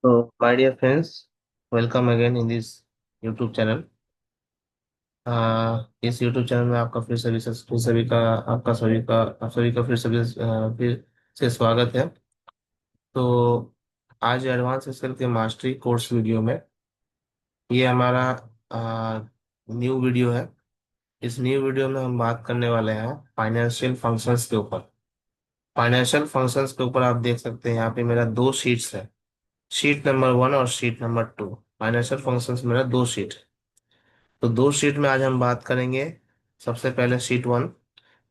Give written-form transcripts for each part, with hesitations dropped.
So, my dear friends, welcome again in this YouTube channel. इस YouTube channel में आपका फिर सभी का आपका सभी का आप सभी का फिर से स्वागत है। तो आज एडवांस एक्सेल के मास्टरी कोर्स वीडियो में ये हमारा न्यू वीडियो है। इस न्यू वीडियो में हम बात करने वाले हैं फाइनेंशियल फंक्शंस के ऊपर। फाइनेंशियल फंक्शंस के ऊपर आप देख सकते हैं यहाँ पे मेरा दो शीट्स है। शीट नंबर 1 और शीट नंबर 2। फाइनेंशियल फंक्शंस मेरा दो शीट है। तो दो शीट में आज हम बात करेंगे। सबसे पहले शीट 1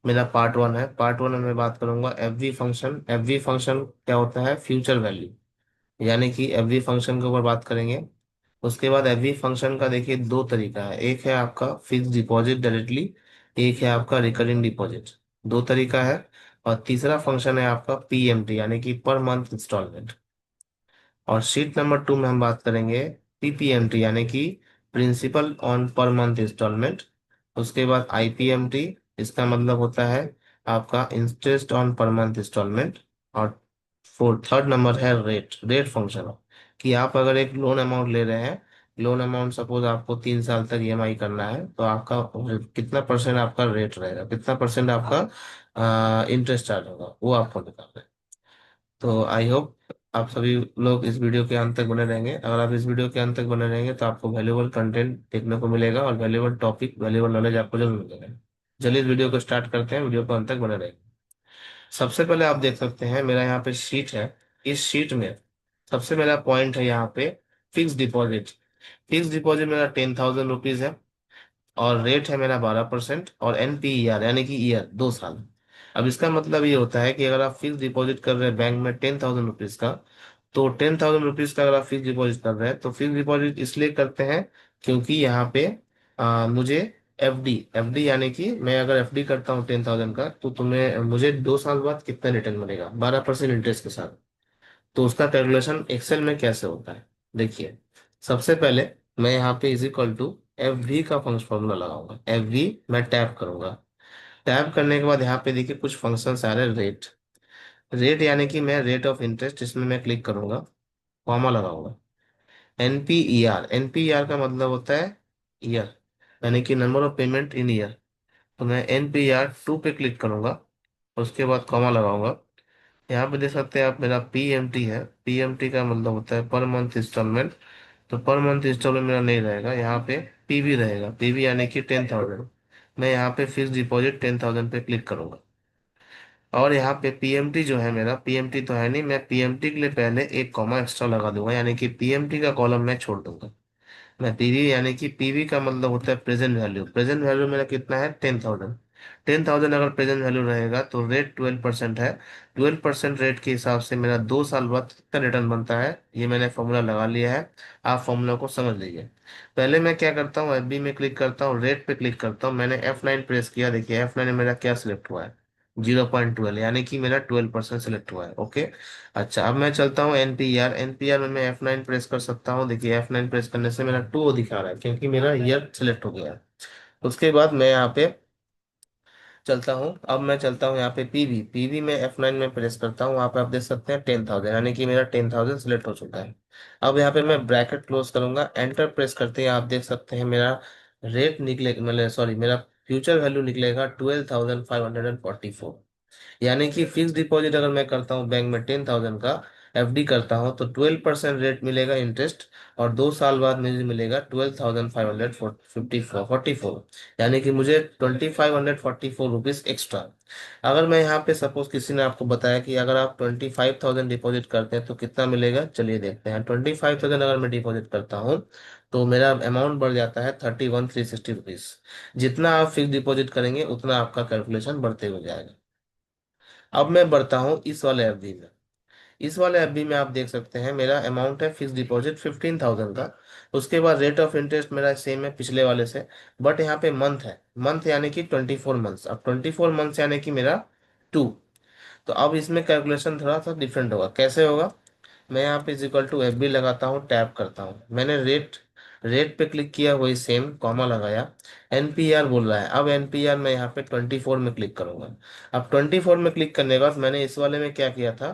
मेरा पार्ट 1 है। पार्ट 1 में मैं बात करूंगा एफवी फंक्शन। एफवी फंक्शन क्या होता है? फ्यूचर वैल्यू, यानी कि एफवी फंक्शन के ऊपर बात करेंगे। उसके बाद एफवी फंक्शन का देखिए दो तरीका है। एक है आपका फिक्स डिपॉजिट डायरेक्टली, एक है आपका रिकरिंग डिपॉजिट। दो तरीका है। और तीसरा फंक्शन है आपका पीएमटी, यानी कि पर मंथ इंस्टॉलमेंट। और शीट नंबर 2 में हम बात करेंगे पीपीएमटी, यानी कि principal on per month instalment. उसके बाद आईपीएमटी, इसका मतलब होता है आपका interest on per month instalment. और थर्ड नंबर है रेट रेट फंक्शन, कि आप अगर एक लोन अमाउंट ले रहे हैं, लोन अमाउंट सपोज आपको 3 साल तक ईएमआई करना है, तो आपका कितना परसेंट आपका रेट रहेगा, कितना परसेंट आपका इंटरेस्ट चार्ज होगा, वो आपको निकालना है। तो आई होप आप सभी लोग इस वीडियो के अंत तक बने रहेंगे। अगर आप इस वीडियो के अंत तक बने रहेंगे तो आपको वैल्यूएबल कंटेंट देखने को मिलेगा और वैल्यूएबल टॉपिक, वैल्यूएबल नॉलेज आपको जरूर मिलेगा। चलिए इस वीडियो को स्टार्ट करते हैं, वीडियो को अंत तक बने रहेंगे। सबसे पहले आप देख सकते हैं मेरा यहाँ पे शीट है। इस शीट में सबसे मेरा पॉइंट है यहाँ पे फिक्स डिपॉजिट। फिक्स डिपॉजिट मेरा 10,000 रुपीज है और रेट है मेरा 12%, और एनपीईआर यानी कि ईयर 2 साल। अब इसका मतलब ये होता है कि अगर आप फिक्स डिपॉजिट कर रहे हैं बैंक में 10,000 रुपीज का, तो 10,000 रुपीज का अगर आप फिक्स डिपॉजिट कर रहे हैं तो फिक्स डिपॉजिट इसलिए करते हैं क्योंकि यहाँ पे मुझे एफडी एफडी यानी कि मैं अगर एफडी करता हूँ 10,000 का, तो तुम्हें मुझे 2 साल बाद कितना रिटर्न मिलेगा? 12% इंटरेस्ट के साथ। तो उसका कैलकुलेशन एक्सेल में कैसे होता है देखिए। सबसे पहले मैं यहाँ पे is equal to F V का फंक्शन फॉर्मूला लगाऊंगा। एफ वी मैं टैप करूंगा। टैप करने के बाद यहाँ पे देखिए कुछ फंक्शंस आ रहे हैं। रेट रेट यानी कि मैं रेट ऑफ इंटरेस्ट, इसमें मैं क्लिक करूंगा, कॉमा लगाऊंगा। एनपीईआर का मतलब होता है ईयर, यानी कि number of payment in year. तो मैं NPR 2 पे क्लिक करूंगा, उसके बाद कॉमा लगाऊंगा। यहाँ पे देख सकते हैं आप मेरा पीएमटी है। पीएमटी का मतलब होता है पर मंथ इंस्टॉलमेंट। तो पर मंथ इंस्टॉलमेंट मेरा नहीं रहेगा, यहाँ पे पीवी रहेगा। पीवी यानी कि 10,000। मैं यहाँ पे फिक्स डिपॉजिट 10,000 पे क्लिक करूंगा। और यहाँ पे पीएमटी जो है मेरा, पीएमटी तो है नहीं, मैं पीएमटी के लिए पहले एक कॉमा एक्स्ट्रा लगा दूंगा, यानी कि पीएमटी का कॉलम मैं छोड़ दूंगा। मैं पीवी यानी कि पीवी का मतलब होता है प्रेजेंट वैल्यू। प्रेजेंट वैल्यू मेरा कितना है? 10,000। 10,000 अगर प्रेजेंट वैल्यू रहेगा तो रेट 12% है। 12% रेट के हिसाब से मेरा 2 साल बाद कितना रिटर्न बनता है, ये मैंने फॉर्मूला लगा लिया है। आप फॉर्मूला को समझ लीजिए। पहले मैं क्या करता हूँ, एफबी में क्लिक करता हूँ, रेट पे क्लिक करता हूँ। मैंने F9 प्रेस किया, देखिए F9 में मेरा क्या सिलेक्ट हुआ है? 0.12, यानी कि मेरा 12% सिलेक्ट हुआ है। ओके। अच्छा, अब मैं चलता हूँ एनपीआर। एनपीआर में मैं F9 प्रेस कर सकता हूँ। देखिए F9 प्रेस करने से मेरा 2 दिखा रहा है क्योंकि मेरा ईयर सिलेक्ट हो गया है। उसके बाद मैं यहाँ पे चलता हूँ। अब मैं चलता हूँ यहाँ पे पीवी। पीवी में F9 में प्रेस करता हूँ, वहाँ पे आप देख सकते हैं 10,000, यानी कि मेरा 10,000 सिलेक्ट हो चुका है। अब यहाँ पे मैं ब्रैकेट क्लोज करूंगा, एंटर प्रेस करते हैं आप देख सकते हैं मेरा रेट निकले, मतलब सॉरी, मेरा फ्यूचर वैल्यू निकलेगा 12,544। यानी कि फिक्स डिपॉजिट अगर मैं करता हूँ बैंक में 10,000 का, एफडी करता हूँ, तो 12% रेट मिलेगा इंटरेस्ट। और 2 साल बाद मुझे मिलेगा 12,544। यानी कि मुझे 2,544 रुपीज एक्स्ट्रा। अगर मैं यहाँ पे सपोज किसी ने आपको बताया कि अगर आप 25,000 डिपॉजिट करते हैं तो कितना मिलेगा, चलिए देखते हैं। 25,000 अगर मैं डिपॉजिट करता हूँ तो मेरा अमाउंट बढ़ जाता है 31,360 रुपीज। जितना आप फिक्स डिपॉजिट करेंगे उतना आपका कैलकुलेशन बढ़ते हो जाएगा। अब मैं बढ़ता हूँ इस वाले एफडी में। इस वाले एफडी में आप देख सकते हैं मेरा अमाउंट है फिक्स डिपॉजिट 15,000 का। उसके बाद रेट ऑफ इंटरेस्ट मेरा सेम है पिछले वाले से, बट यहाँ पे मंथ है। मंथ यानी कि 24 मंथ्स। अब 24 मंथ्स यानी कि मेरा 2। तो अब इसमें कैलकुलेशन थोड़ा सा डिफरेंट होगा। कैसे होगा? मैं यहाँ पे is equal to F B लगाता हूँ, टैप करता हूँ। मैंने रेट रेट पे क्लिक किया, वही सेम कॉमा लगाया, एनपीआर बोल रहा है। अब एनपीआर मैं यहाँ पे 24 में क्लिक करूंगा। अब 24 में क्लिक करने के बाद मैंने इस वाले में क्या किया था,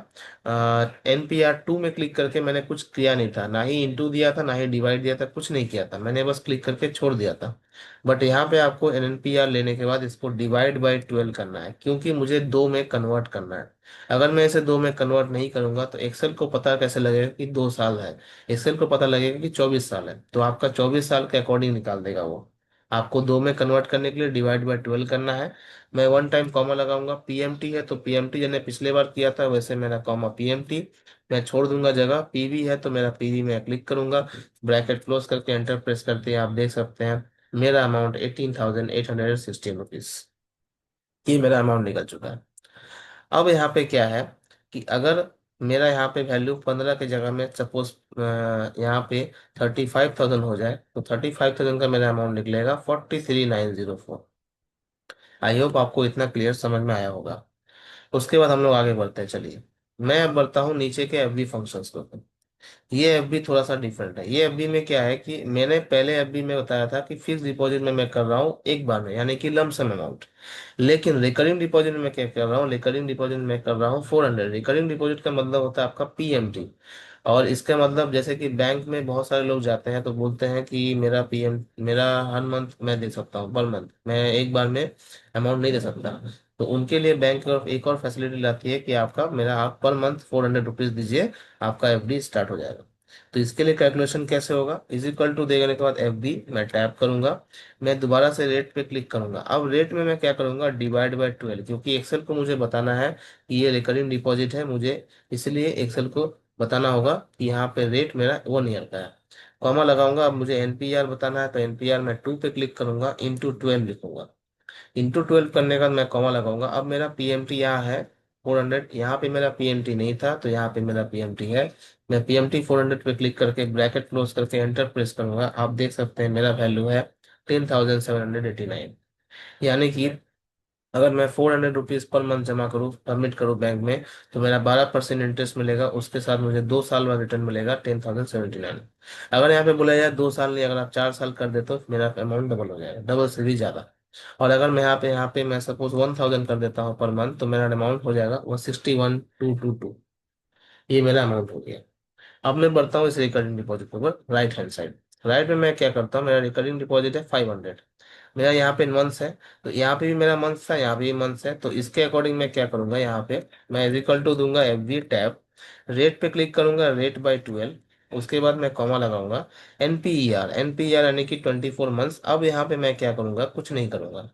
एनपीआर 2 में क्लिक करके मैंने कुछ किया नहीं था, ना ही इंटू दिया था, ना ही डिवाइड दिया था, कुछ नहीं किया था, मैंने बस क्लिक करके छोड़ दिया था। बट यहाँ पे आपको एनपीआर लेने के बाद इसको डिवाइड बाई 12 करना है, क्योंकि मुझे दो में कन्वर्ट करना है। अगर मैं इसे दो में कन्वर्ट नहीं करूंगा तो एक्सेल को पता कैसे लगेगा कि 2 साल है, एक्सेल को पता लगेगा कि 24 साल है, तो आपका 24 साल के अकॉर्डिंग निकाल देगा वो। आपको दो में कन्वर्ट करने के लिए डिवाइड बाय 12 करना है। मैं वन टाइम कॉमा लगाऊंगा, पीएमटी है तो पीएमटी जैसे पिछले बार किया था वैसे मेरा कॉमा पीएमटी, मैं छोड़ दूंगा जगह, पीवी है तो मेरा पीवी में क्लिक करूंगा, ब्रैकेट क्लोज करके एंटर प्रेस करते हैं, आप देख सकते हैं मेरा अमाउंट 18,816 रुपीज, ये मेरा अमाउंट निकल चुका है। अब यहाँ पे क्या है कि अगर मेरा यहाँ पे वैल्यू 15 की जगह में सपोज यहाँ पे 35,000 हो जाए, तो 35,000 का मेरा अमाउंट निकलेगा 43,904। आई होप आपको इतना क्लियर समझ में आया होगा। उसके बाद हम लोग आगे बढ़ते हैं, चलिए मैं अब बढ़ता हूँ नीचे के एफडी फंक्शंस को। ये एफडी थोड़ा सा डिफरेंट है। ये एफडी में क्या है कि मैंने पहले एफडी में बताया था कि फिक्स डिपॉजिट में मैं कर रहा हूँ एक बार में, यानी कि लमसम अमाउंट। लेकिन रिकरिंग डिपॉजिट में क्या कर रहा हूँ, रिकरिंग डिपॉजिट में कर रहा हूँ 400। रिकरिंग डिपॉजिट का मतलब होता है आपका पीएमटी। और इसका मतलब जैसे कि बैंक में बहुत सारे लोग जाते हैं तो बोलते हैं कि मेरा हर मंथ मैं दे सकता हूँ, पर मंथ मैं एक बार में अमाउंट नहीं दे सकता। तो उनके लिए बैंक एक और फैसिलिटी लाती है कि आपका मेरा आप पर मंथ 400 रुपीज दीजिए, आपका एफडी स्टार्ट हो जाएगा। तो इसके लिए कैलकुलेशन कैसे होगा, इज इक्वल टू देने के बाद एफडी मैं टैप करूंगा, मैं दोबारा से रेट पे क्लिक करूंगा। अब रेट में मैं क्या करूंगा, डिवाइड बाय 12, क्योंकि एक्सेल को मुझे बताना है कि ये रिकरिंग डिपॉजिट है मुझे, इसलिए एक्सेल को बताना होगा कि यहाँ पे रेट मेरा 1 ईयर का है। कॉमा लगाऊंगा, अब मुझे एनपीआर बताना है तो एनपीआर मैं 2 पे क्लिक करूंगा, इंटू 12 लिखूंगा। इंटू 12 करने का मैं कॉमा लगाऊंगा। अब मेरा पीएमटी यहाँ है 400, यहाँ पे मेरा पीएमटी नहीं था तो यहाँ पे मेरा पीएमटी है। मैं पीएमटी 400 पे क्लिक करके ब्रैकेट क्लोज करके एंटर प्रेस करूंगा, आप देख सकते हैं मेरा वैल्यू है 10,789। यानी कि अगर मैं 400 रुपीज पर मंथ जमा करूँ, सबमिट करूँ बैंक में, तो मेरा 12% इंटरेस्ट मिलेगा, उसके साथ मुझे 2 साल बाद रिटर्न मिलेगा 10,079। अगर यहाँ पे बोला जाए 2 साल नहीं, अगर आप 4 साल कर देते तो मेरा अमाउंट डबल हो जाएगा, डबल से भी ज्यादा। और अगर मैं यहाँ पे मैं सपोज 1,000 कर देता हूँ पर मंथ, तो मेरा अमाउंट हो जाएगा 161,222। ये मेरा अमाउंट हो गया। अब मैं बढ़ता हूँ इस रिकरिंग डिपॉजिट के ऊपर, राइट हैंड साइड। राइट में मैं क्या करता हूँ, मेरा रिकरिंग डिपॉजिट है 500, मेरा यहाँ पे मंथ्स है, तो यहाँ पे भी मेरा मंथ्स था, यहाँ पे भी मंथ्स है, तो इसके अकॉर्डिंग मैं क्या करूंगा, यहाँ पे मैं इक्वल टू दूंगा एफडी टैब, रेट पे क्लिक करूंगा, रेट बाय 12, उसके बाद मैं कॉमा लगाऊंगा, एनपीईआर, एनपीईआर यानी कि 24 मंथ्स। अब यहाँ पे मैं क्या करूंगा, कुछ नहीं करूंगा।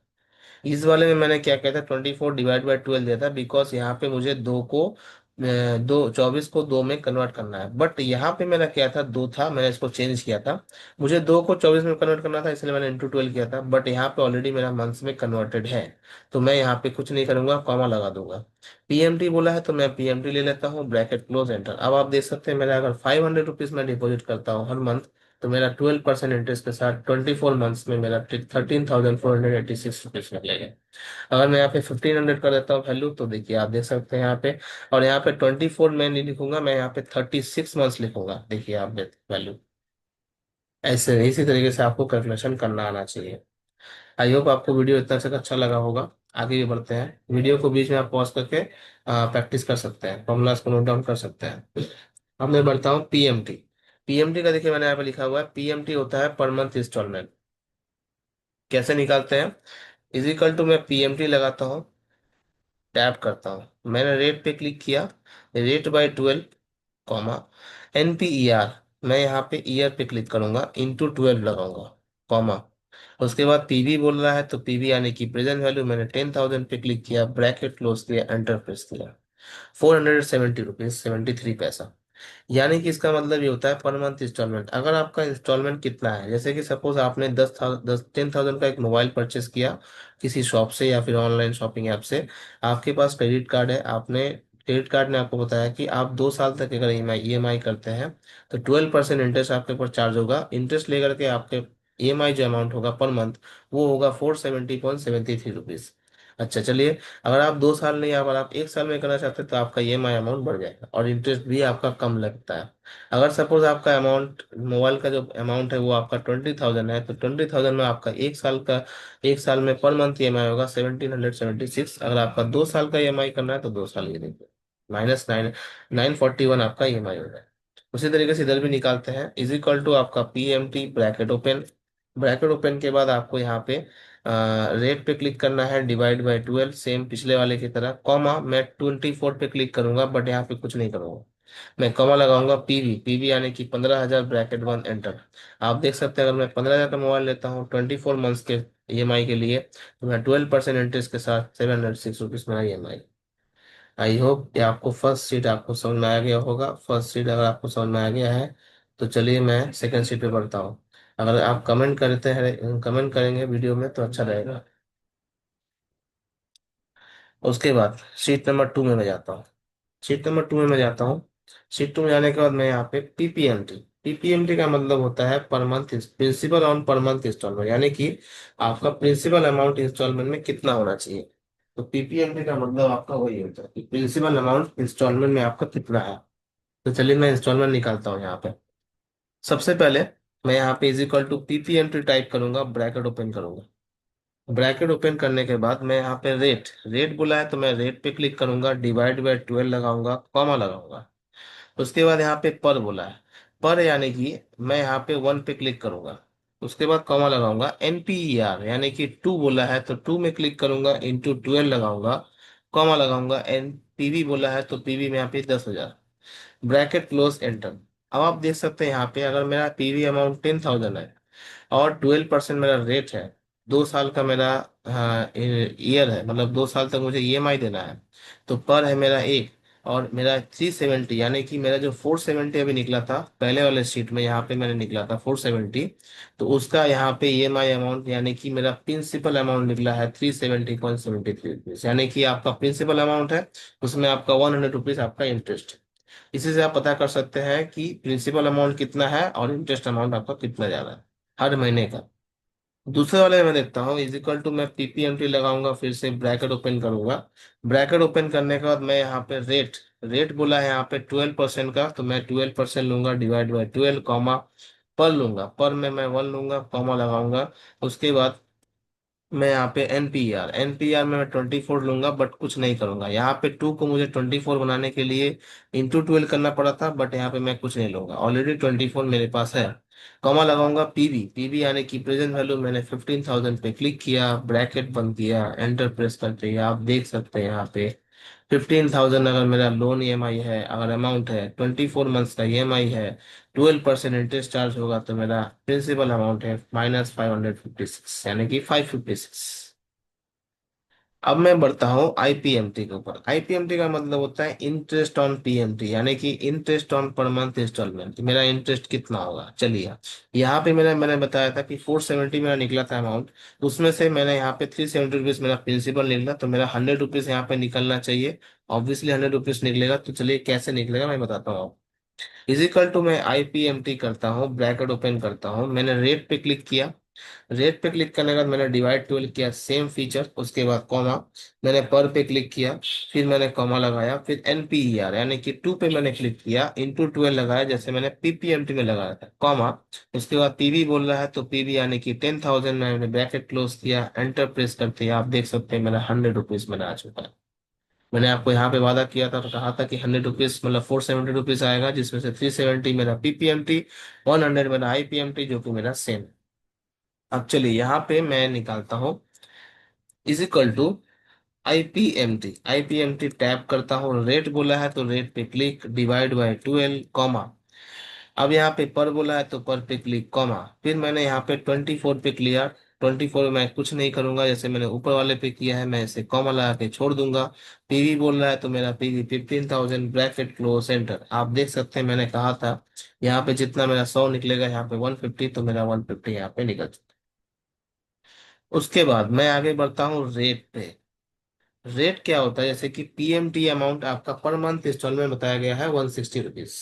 इस वाले में मैंने क्या किया था, 24 डिवाइड बाई 12 दिया था, बिकॉज यहाँ पे मुझे दो को 24 को दो में कन्वर्ट करना है। बट यहाँ पे मेरा क्या था, दो था, मैंने इसको चेंज किया था, मुझे दो को 24 में कन्वर्ट करना था, इसलिए मैंने इंटू 12 किया था। बट यहाँ पे ऑलरेडी मेरा मंथ्स में कन्वर्टेड है, तो मैं यहाँ पे कुछ नहीं करूंगा, कॉमा लगा दूंगा। पीएमटी बोला है तो मैं पीएमटी ले लेता हूँ, ब्रैकेट क्लोज एंटर। अब आप देख सकते हैं मेरा अगर 500 रुपीज में डिपॉजिट करता हूँ हर मंथ, तो मेरा 12% इंटरेस्ट के साथ 24 मंथ्स में मेरा 13,486 रुपीज निकलेगा। अगर मैं यहाँ पे 1,500 कर देता हूँ वैल्यू, तो देखिए आप देख सकते हैं यहाँ पे, और यहाँ पे 24 मैं नहीं लिखूंगा, मैं यहाँ पे 36 मंथ्स लिखूंगा, देखिए आप वैल्यू। ऐसे इसी तरीके से आपको कैलकुलेशन करना आना चाहिए। आई होप आपको वीडियो इतना अच्छा लगा होगा। आगे भी बढ़ते हैं, वीडियो को बीच में आप पॉज करके प्रैक्टिस कर सकते हैं, फॉर्मूलाज को नोट डाउन कर सकते हैं। अब मैं बढ़ता हूँ पीएमटी। पीएमटी का देखिए मैंने यहाँ पे लिखा हुआ है, पीएमटी होता है पर मंथ इंस्टॉलमेंट। कैसे निकालते हैं, इजिकल टू मैं पीएमटी लगाता हूँ, टैप करता हूँ, मैंने रेट पे क्लिक किया, रेट बाय 12, कॉमा, एनपीईआर, मैं यहाँ पे ईयर पे क्लिक करूंगा, इंटू 12 लगाऊंगा, कॉमा। उसके बाद पीवी बोल रहा है तो पीवी यानी कि प्रेजेंट वैल्यू, मैंने 10,000 पे क्लिक किया, ब्रैकेट क्लोज किया, एंटर प्रेस किया, 470 रुपीज 73 पैसा। यानी कि इसका मतलब ये होता है पर मंथ इंस्टॉलमेंट। अगर आपका इंस्टॉलमेंट कितना है, जैसे कि सपोज आपने 10,000 का एक मोबाइल परचेस किया किसी शॉप से या फिर ऑनलाइन शॉपिंग ऐप से, आपके पास क्रेडिट कार्ड है, आपने क्रेडिट कार्ड ने आपको बताया कि आप 2 साल तक अगर ईएमआई करते हैं तो 12% इंटरेस्ट आपके ऊपर चार्ज होगा। इंटरेस्ट लेकर के आपके ईएमआई जो अमाउंट होगा पर मंथ, वो होगा 470.73 रुपीज। अच्छा चलिए, अगर आप 2 साल नहीं, अगर आप 1 साल में करना चाहते हैं तो आपका ईएमआई अमाउंट बढ़ जाएगा और इंटरेस्ट भी आपका कम लगता है। अगर सपोज आपका अमाउंट, मोबाइल का जो अमाउंट है वो आपका 20,000 है, तो 20,000 में आपका 1 साल का, 1 साल में पर मंथ ईएमआई होगा 1,776। अगर आपका 2 साल का ईएमआई करना है तो 2 साल, ये देखिए -941 आपका ईएमआई होगा। उसी तरीके से इधर भी निकालते हैं, इज इक्वल टू आपका PMT bracket open. Bracket open के बाद आपको यहाँ पे रेट पे क्लिक करना है, डिवाइड बाय 12, सेम पिछले वाले की तरह, कॉमा मैं 24 पे क्लिक करूंगा, बट यहाँ पे कुछ नहीं करूंगा, मैं कॉमा लगाऊंगा। पीवी, पीवी यानी कि 15,000 ब्रैकेट वन एंटर। आप देख सकते हैं, अगर मैं 15,000 का मोबाइल लेता हूँ 24 मंथ्स के ईएमआई के लिए, तो मैं 12% इंटरेस्ट के साथ 706 रुपीज मेरा ईएमआई। आई होप ये आपको फर्स्ट सीट आपको समझ में आ गया होगा। फर्स्ट सीट अगर आपको समझ में आ गया है तो चलिए मैं सेकंड सीट पे बढ़ता हूँ। अगर आप कमेंट करते हैं, कमेंट करेंगे वीडियो में तो अच्छा रहेगा। उसके बाद सीट नंबर 2 में मैं जाता हूँ। सीट नंबर 2 में मैं जाता हूँ। सीट 2 में जाने के बाद मैं यहाँ पे पीपीएमटी, पीपीएमटी का मतलब होता है per month, principal on per month instalment, यानी कि आपका प्रिंसिपल अमाउंट इंस्टॉलमेंट में कितना होना चाहिए। तो पीपीएमटी का मतलब आपका वही होता है कि प्रिंसिपल अमाउंट इंस्टॉलमेंट में आपका कितना है। तो चलिए मैं इंस्टॉलमेंट निकालता हूँ यहाँ पे। सबसे पहले मैं यहाँ पे is equal to PPMT type करूंगा, ब्रैकेट ओपन करूंगा। ब्रैकेट ओपन करने के बाद मैं यहाँ पे रेट, रेट बोला है तो मैं रेट पे क्लिक करूंगा, डिवाइड बाय 12 लगाऊंगा, कॉमा लगाऊंगा। उसके बाद यहाँ पे पर बोला है, पर यानी कि मैं यहाँ पे 1 पे क्लिक करूंगा। उसके बाद कॉमा लगाऊंगा। NPER यानी कि 2 बोला है तो 2 में क्लिक करूंगा, इंटू 12 लगाऊंगा, कॉमा लगाऊंगा। NPV बोला है तो पीवी में यहाँ पे 10,000, ब्रैकेट क्लोज एंटर। अब आप देख सकते हैं यहाँ पे, अगर मेरा पीवी अमाउंट 10,000 है और 12% मेरा रेट है, 2 साल का मेरा ईयर है, मतलब 2 साल तक मुझे ईएमआई देना है, तो पर है मेरा एक, और मेरा 370, यानी कि मेरा जो 470 अभी निकला था पहले वाले शीट में, यहाँ पे मैंने निकला था 470, तो उसका यहाँ पे ईएमआई अमाउंट यानी कि मेरा प्रिंसिपल अमाउंट निकला है 370.73 रुपीज, यानी कि आपका प्रिंसिपल अमाउंट है, उसमें आपका 100 रुपीज आपका इंटरेस्ट। इसी से आप पता कर सकते हैं कि प्रिंसिपल अमाउंट कितना है और इंटरेस्ट अमाउंट आपका कितना जा रहा है हर महीने का। दूसरे वाले में मैं देखता हूँ, इज इक्वल टू मैं पीपीएमटी लगाऊंगा, फिर से ब्रैकेट ओपन करूंगा। ब्रैकेट ओपन करने के बाद मैं यहाँ पे रेट, रेट बोला है यहाँ पे 12% का, तो मैं 12% लूंगा, डिवाइड बाय 12, कॉमा पर लूंगा, पर में मैं 1 लूंगा, कॉमा लगाऊंगा। उसके बाद मैं यहाँ पे एनपीआर, एनपीआर में मैं 24 लूंगा, बट कुछ नहीं करूंगा। यहाँ पे 2 को मुझे 24 बनाने के लिए इंटू 12 करना पड़ा था, बट यहाँ पे मैं कुछ नहीं लूंगा, ऑलरेडी 24 मेरे पास है। कॉमा लगाऊंगा। पीवी, पीवी यानी कि प्रेजेंट वैल्यू, मैंने 15,000 पे क्लिक किया, ब्रैकेट बंद किया, एंटर प्रेस करते ही आप देख सकते हैं यहाँ पे 15,000 अगर मेरा लोन ईएमआई है, अगर अमाउंट है, 24 मंथ्स का ईएमआई है, 12% इंटरेस्ट चार्ज होगा, तो मेरा प्रिंसिपल अमाउंट है -556, यानी कि 556। अब मैं बढ़ता हूँ आईपीएमटी के ऊपर। आईपीएमटी का मतलब होता है इंटरेस्ट ऑन पीएमटी, यानी कि interest on per month instalment, मेरा इंटरेस्ट कितना होगा। चलिए, यहाँ पे मैंने बताया था कि 470 मेरा निकला था अमाउंट, उसमें से मैंने यहाँ पे 370 रुपीज मेरा प्रिंसिपल निकला, तो मेरा 100 रुपीज यहाँ पे निकलना चाहिए। ऑब्वियसली 100 रुपीज निकलेगा, तो चलिए कैसे निकलेगा मैं बताता हूँ। इजिकल टू मैं आईपीएमटी करता हूँ, ब्रैकेट ओपन करता हूँ, मैंने रेट पे क्लिक किया। रेट पे क्लिक करने के बाद मैंने डिवाइड 12 किया, सेम फीचर। उसके बाद कॉमा, मैंने पर पे क्लिक किया, फिर मैंने कॉमा लगाया, फिर एनपीईआर यानी कि 2 पे मैंने क्लिक किया, इंटू 12 लगाया जैसे मैंने पीपीएमटी में लगाया था, कॉमा। उसके बाद पीवी बोल रहा है तो पीवी यानी कि 10,000, मैंने ब्रैकेट क्लोज किया, एंटर प्रेस करते ही आप देख सकते हैं मेरा 100 रुपीज में आ चुका है। मैंने आपको यहाँ पे वादा किया था, तो कहा था कि 100 रुपीज मतलब 470 रुपीज आएगा, जिसमें से 370 मेरा पीपीएमटी, 100 मेरा आईपीएमटी, जो कि मेरा सेम। अब चलिए यहाँ पे मैं निकालता हूँ, is equal to IPMT, IPMT tap करता हूँ, रेट बोला है तो रेट पे क्लिक, डिवाइड बाय 12, कॉमा। अब यहाँ पे पर बोला है तो पर पे क्लिक, कॉमा। फिर मैंने यहाँ पे 24 पे क्लियर, 24 में मैं कुछ नहीं करूंगा, जैसे मैंने ऊपर वाले पे किया है, मैं इसे कॉमा लगा के छोड़ दूंगा। पीवी बोल रहा है तो मेरा पीवी 15,000, ब्रैकेट क्लोज सेंटर। आप देख सकते हैं मैंने कहा था यहाँ पे जितना मेरा 100 निकलेगा, यहाँ पे 150, तो मेरा 150 यहाँ पे निकल चुका। उसके बाद मैं आगे बढ़ता हूँ रेट पे। रेट क्या होता है, जैसे कि पीएमटी अमाउंट आपका पर मंथ इंस्टॉलमेंट बताया गया है 160 रुपीज।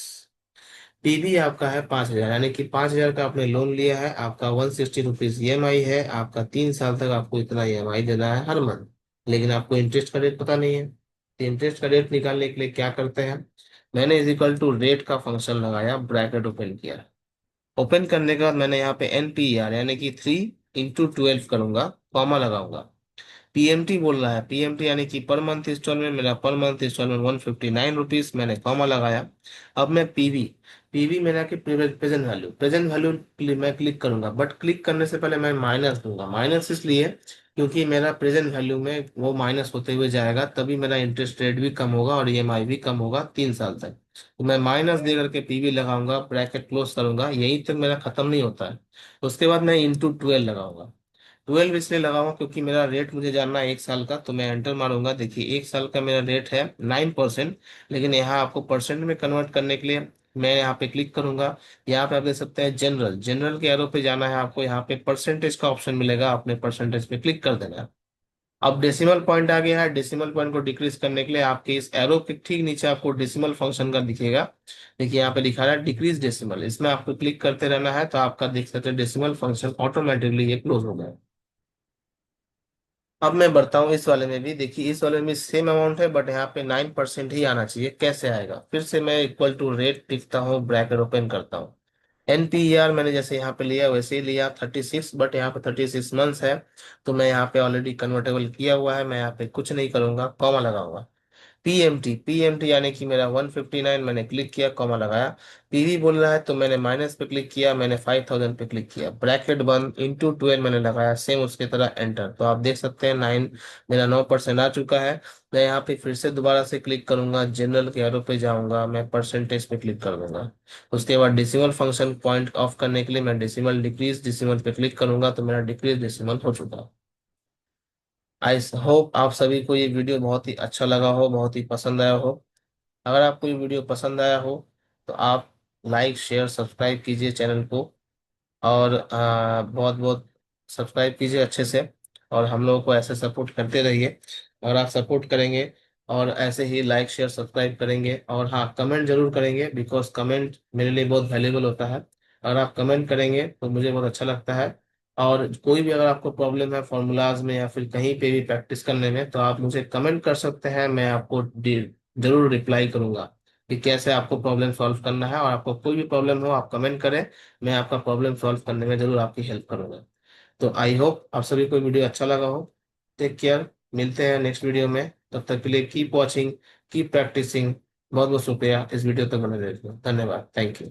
पीवी आपका है 5,000, यानी कि 5,000 का आपने लोन लिया है, आपका 160 रुपीज ईएमआई है, आपका 3 साल तक आपको इतना ईएमआई देना है हर मंथ। लेकिन आपको इंटरेस्ट का रेट पता नहीं है। तो इंटरेस्ट का रेट निकालने के लिए क्या करते हैं, मैंने इज इक्वल टू रेट का फंक्शन लगाया, ब्रैकेट ओपन किया। ओपन करने के बाद मैंने यहाँ पे NPR यानी कि 3 × 12 करूंगा, कॉमा लगाऊंगा। PMT बोल रहा है, PMT यानी कि पर मंथ इंस्टॉलमेंट, मेरा पर मंथ इंस्टॉलमेंट 159 रुपीज, मैंने कॉमा लगाया। अब मैं PV, PV मेरा कि प्रेजेंट वैल्यू, प्रेजेंट वैल्यू मैं क्लिक करूंगा, बट क्लिक करने से पहले मैं माइनस दूंगा। माइनस इसलिए क्योंकि मेरा प्रेजेंट वैल्यू में वो माइनस होते हुए जाएगा, तभी मेरा इंटरेस्ट रेट भी कम होगा और EMI भी कम होगा 3 साल तक। तो मैं माइनस दे करके PV लगाऊंगा, ब्रैकेट क्लोज करूंगा, यहीं तक मेरा खत्म नहीं होता है। उसके बाद मैं ×12 लगाऊंगा। 12 इसलिए लगाऊंगा क्योंकि मेरा रेट मुझे जानना है 1 साल का, तो मैं एंटर मारूंगा। देखिए 1 साल का मेरा रेट है 9%, लेकिन यहाँ आपको परसेंट में कन्वर्ट करने के लिए मैं यहाँ पे क्लिक करूंगा। यहाँ पे आप देख सकते हैं जनरल, जनरल के एरो पे जाना है आपको, यहाँ पे परसेंटेज का ऑप्शन मिलेगा, अपने परसेंटेज पे क्लिक कर देना है। अब डेसिमल पॉइंट आ गया है, डेसिमल पॉइंट को डिक्रीज करने के लिए आपके इस एरो के ठीक नीचे आपको डेसिमल फंक्शन का दिखेगा। देखिए यहाँ पे लिखा है डिक्रीज डेसिमल, इसमें आपको क्लिक करते रहना है, तो आपका देख सकते हैं डेसिमल फंक्शन ऑटोमेटिकली ये क्लोज हो गया। अब मैं बढ़ता हूँ इस वाले में भी, देखिए इस वाले में सेम अमाउंट है, बट यहाँ पे 9% ही आना चाहिए। कैसे आएगा, फिर से मैं इक्वल टू रेट लिखता हूँ, ब्रैकेट ओपन करता हूँ। NPR मैंने जैसे यहाँ पे लिया वैसे ही लिया 36, बट यहाँ पे 36 मंथ्स है, तो मैं यहाँ पे ऑलरेडी कन्वर्टेबल किया हुआ है, मैं यहाँ पे कुछ नहीं करूंगा, कॉमा लगाऊंगा। PMT यानी कि मेरा 159, मैंने क्लिक किया, कॉमा लगाया। PV बोल रहा है तो मैंने माइनस पे क्लिक किया, मैंने 5000 पे क्लिक किया, ब्रैकेट बंद, ×12 मैंने लगाया, सेम उसके तरह एंटर। तो आप देख सकते हैं 9, मेरा 9% आ चुका है। मैं यहाँ पे फिर से दोबारा से क्लिक करूंगा, जनरल के एरो पे जाऊंगा, मैं परसेंटेज पे क्लिक कर दूंगा। उसके बाद डेसिमल फंक्शन पॉइंट ऑफ करने के लिए मैं डेसिमल डिक्रीज डेसिमल पे क्लिक करूंगा, तो मेरा डिक्रीज डेसिमल हो चुका है। आई होप आप सभी को ये वीडियो बहुत ही अच्छा लगा हो, बहुत ही पसंद आया हो। अगर आपको ये वीडियो पसंद आया हो तो आप लाइक शेयर सब्सक्राइब कीजिए चैनल को, और बहुत बहुत सब्सक्राइब कीजिए अच्छे से, और हम लोगों को ऐसे सपोर्ट करते रहिए। और आप सपोर्ट करेंगे और ऐसे ही लाइक शेयर सब्सक्राइब करेंगे, और हाँ कमेंट जरूर करेंगे, बिकॉज कमेंट मेरे लिए बहुत वैल्यूबल होता है। अगर आप कमेंट करेंगे तो मुझे बहुत अच्छा लगता है। और कोई भी अगर आपको प्रॉब्लम है फॉर्मूलाज में या फिर कहीं पे भी प्रैक्टिस करने में, तो आप मुझे कमेंट कर सकते हैं, मैं आपको जरूर रिप्लाई करूंगा कि कैसे आपको प्रॉब्लम सॉल्व करना है। और आपको कोई भी प्रॉब्लम हो आप कमेंट करें, मैं आपका प्रॉब्लम सॉल्व करने में जरूर आपकी हेल्प करूंगा। तो आई होप आप सभी को वीडियो अच्छा लगा हो। टेक केयर, मिलते हैं नेक्स्ट वीडियो में, तब तक के लिए कीप वॉचिंग, कीप प्रैक्टिसिंग। बहुत बहुत शुक्रिया इस वीडियो तक बने रहने के लिए। धन्यवाद, थैंक यू।